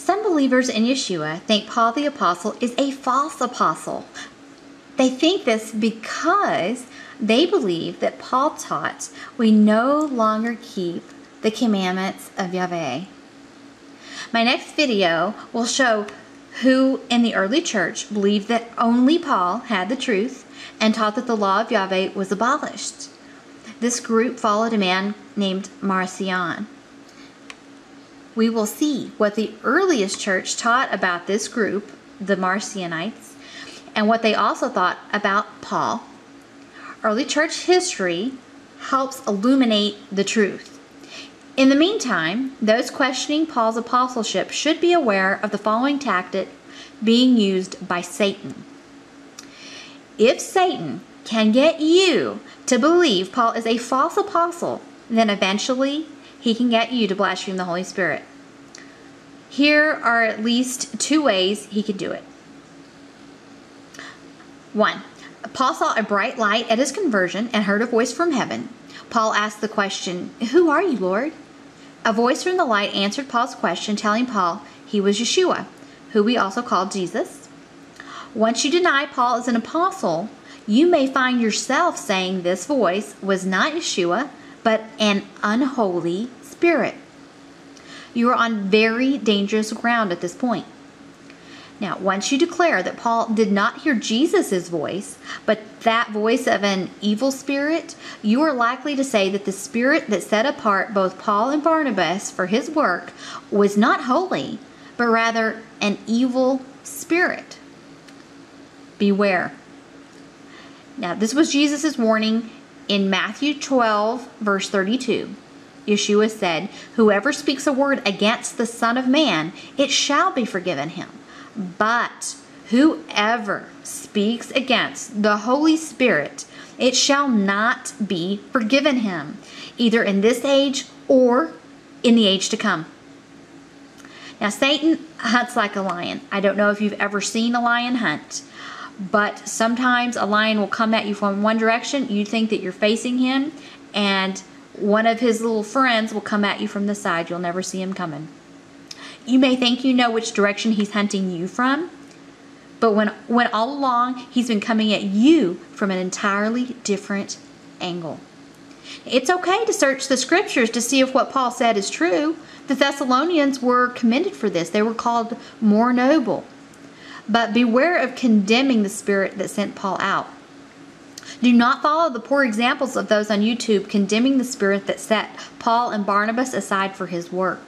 Some believers in Yahshua think Paul the Apostle is a false apostle. They think this because they believe that Paul taught we no longer keep the commandments of Yahweh. My next video will show who in the early church believed that only Paul had the truth and taught that the law of Yahweh was abolished. This group followed a man named Marcion. We will see what the earliest church taught about this group, the Marcionites, and what they also thought about Paul. Early church history helps illuminate the truth. In the meantime, those questioning Paul's apostleship should be aware of the following tactic being used by Satan. If Satan can get you to believe Paul is a false apostle, then eventually he can get you to blaspheme the Holy Spirit. Here are at least two ways he can do it. 1. Paul saw a bright light at his conversion and heard a voice from heaven. Paul asked the question, "Who are you, Lord?" A voice from the light answered Paul's question, telling Paul he was Yahshua, who we also call Jesus. Once you deny Paul as an apostle, you may find yourself saying this voice was not Yahshua, but an unholy spirit. You are on very dangerous ground at this point. Now, once you declare that Paul did not hear Jesus' voice, but that voice of an evil spirit, you are likely to say that the spirit that set apart both Paul and Barnabas for his work was not holy, but rather an evil spirit. Beware. Now, this was Jesus' warning in Matthew 12, verse 32. Yahshua said, "Whoever speaks a word against the Son of Man, it shall be forgiven him. But whoever speaks against the Holy Spirit, it shall not be forgiven him, either in this age or in the age to come." Now, Satan hunts like a lion. I don't know if you've ever seen a lion hunt, but sometimes a lion will come at you from one direction. You think that you're facing him, and one of his little friends will come at you from the side. You'll never see him coming. You may think you know which direction he's hunting you from, but when all along he's been coming at you from an entirely different angle. It's okay to search the scriptures to see if what Paul said is true. The Thessalonians were commended for this. They were called more noble. But beware of condemning the spirit that sent Paul out. Do not follow the poor examples of those on YouTube condemning the spirit that set Paul and Barnabas aside for his work.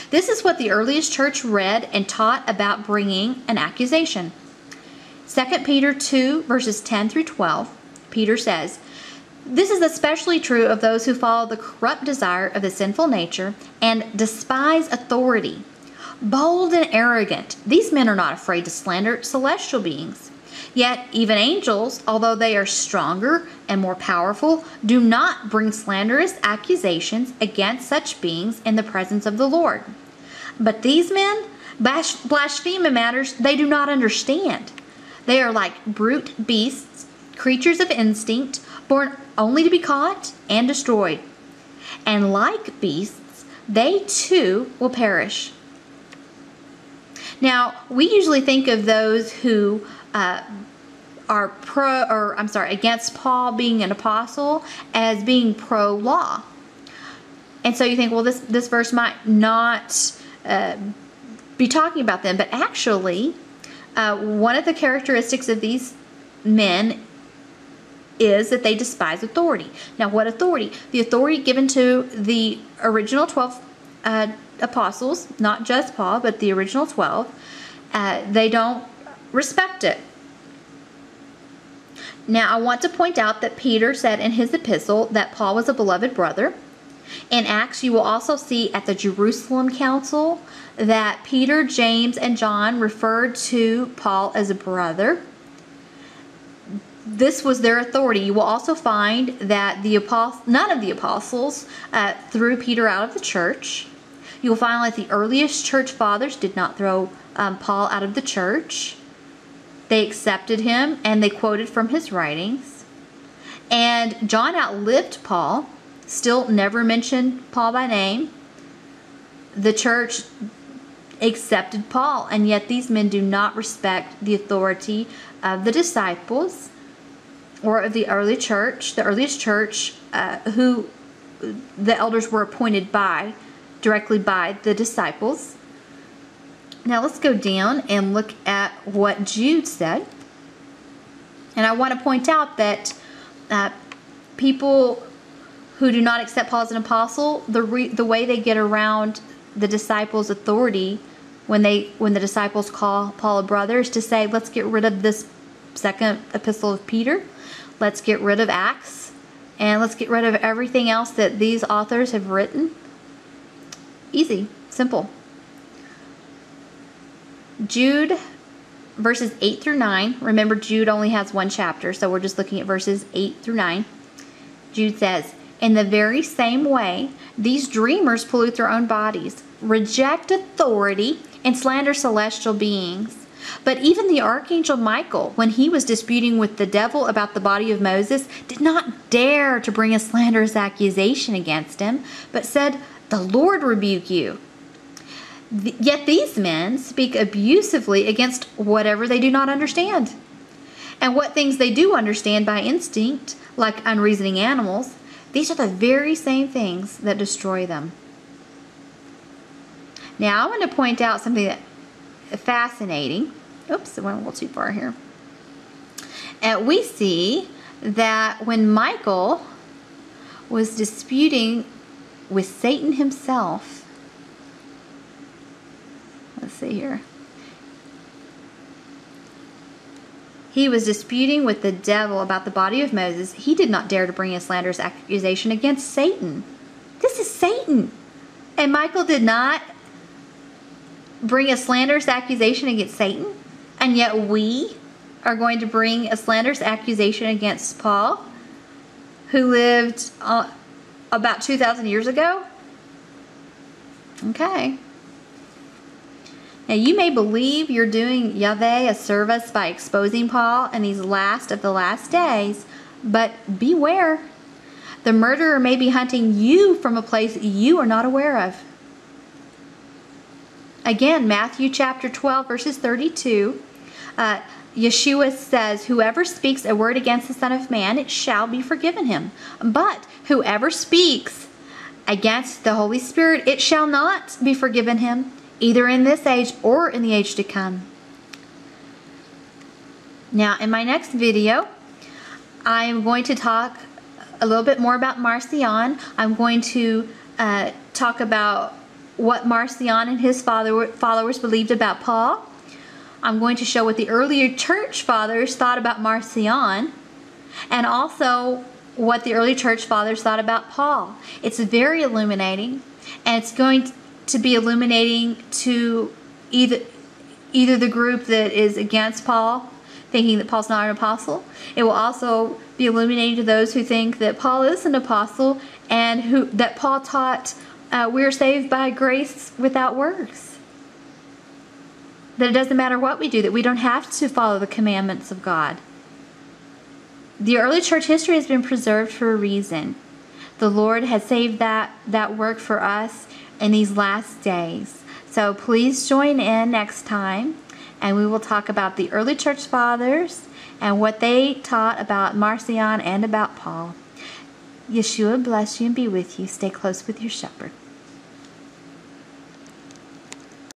This is what the earliest church read and taught about bringing an accusation. 2 Peter 2, verses 10 through 12, Peter says, "This is especially true of those who follow the corrupt desire of the sinful nature and despise authority. Bold and arrogant, these men are not afraid to slander celestial beings. Yet even angels, although they are stronger and more powerful, do not bring slanderous accusations against such beings in the presence of the Lord. But these men blaspheme in matters they do not understand. They are like brute beasts, creatures of instinct, born only to be caught and destroyed. And like beasts, they too will perish." Now, we usually think of those who are against Paul being an apostle as being pro-law. And so you think, well, this verse might not be talking about them. But actually, one of the characteristics of these men is that they despise authority. Now, what authority? The authority given to the original 12 apostles, not just Paul, but the original 12, they don't respect it. Now, I want to point out that Peter said in his epistle that Paul was a beloved brother. In Acts, you will also see at the Jerusalem Council that Peter, James, and John referred to Paul as a brother. This was their authority. You will also find that none of the apostles threw Peter out of the church. You will find that the earliest church fathers did not throw Paul out of the church. They accepted him and they quoted from his writings. And John outlived Paul, still never mentioned Paul by name. The church accepted Paul, and yet these men do not respect the authority of the disciples or of the early church, the earliest church, who the elders were appointed by, directly by the disciples. Now let's go down and look at what Jude said. And I want to point out that people who do not accept Paul as an apostle, the way they get around the disciples' authority when the disciples call Paul a brother is to say, let's get rid of this second epistle of Peter, let's get rid of Acts, and let's get rid of everything else that these authors have written. Easy, simple. Jude, verses 8 through 9. Remember, Jude only has one chapter, so we're just looking at verses 8 through 9. Jude says, in the very same way, these dreamers pollute their own bodies, reject authority, and slander celestial beings. But even the archangel Michael, when he was disputing with the devil about the body of Moses, did not dare to bring a slanderous accusation against him, but said, the Lord rebuke you. Yet these men speak abusively against whatever they do not understand. And what things they do understand by instinct, like unreasoning animals, these are the very same things that destroy them. Now I want to point out something that fascinating. Oops, it went a little too far here. And we see that when Michael was disputing with Satan himself, let's see here. He was disputing with the devil about the body of Moses. He did not dare to bring a slanderous accusation against Satan. This is Satan. And Michael did not bring a slanderous accusation against Satan. And yet we are going to bring a slanderous accusation against Paul, who lived about 2,000 years ago. Okay. Now you may believe you're doing Yahweh a service by exposing Paul in these last of the last days, but beware. The murderer may be hunting you from a place you are not aware of. Again, Matthew chapter 12, verses 32, Yahshua says, whoever speaks a word against the Son of Man, it shall be forgiven him. But whoever speaks against the Holy Spirit, it shall not be forgiven him, either in this age or in the age to come. Now, in my next video, I am going to talk a little bit more about Marcion. I'm going to talk about what Marcion and his followers believed about Paul. I'm going to show what the earlier church fathers thought about Marcion, and also what the early church fathers thought about Paul. It's very illuminating, and it's going to be illuminating to either the group that is against Paul, thinking that Paul's not an apostle. It will also be illuminating to those who think that Paul is an apostle, and that Paul taught we're saved by grace without works. That it doesn't matter what we do, that we don't have to follow the commandments of God. The early church history has been preserved for a reason. The Lord has saved that work for us in these last days. So please join in next time, and we will talk about the early church fathers and what they taught about Marcion and about Paul. Yahshua bless you and be with you. Stay close with your shepherd.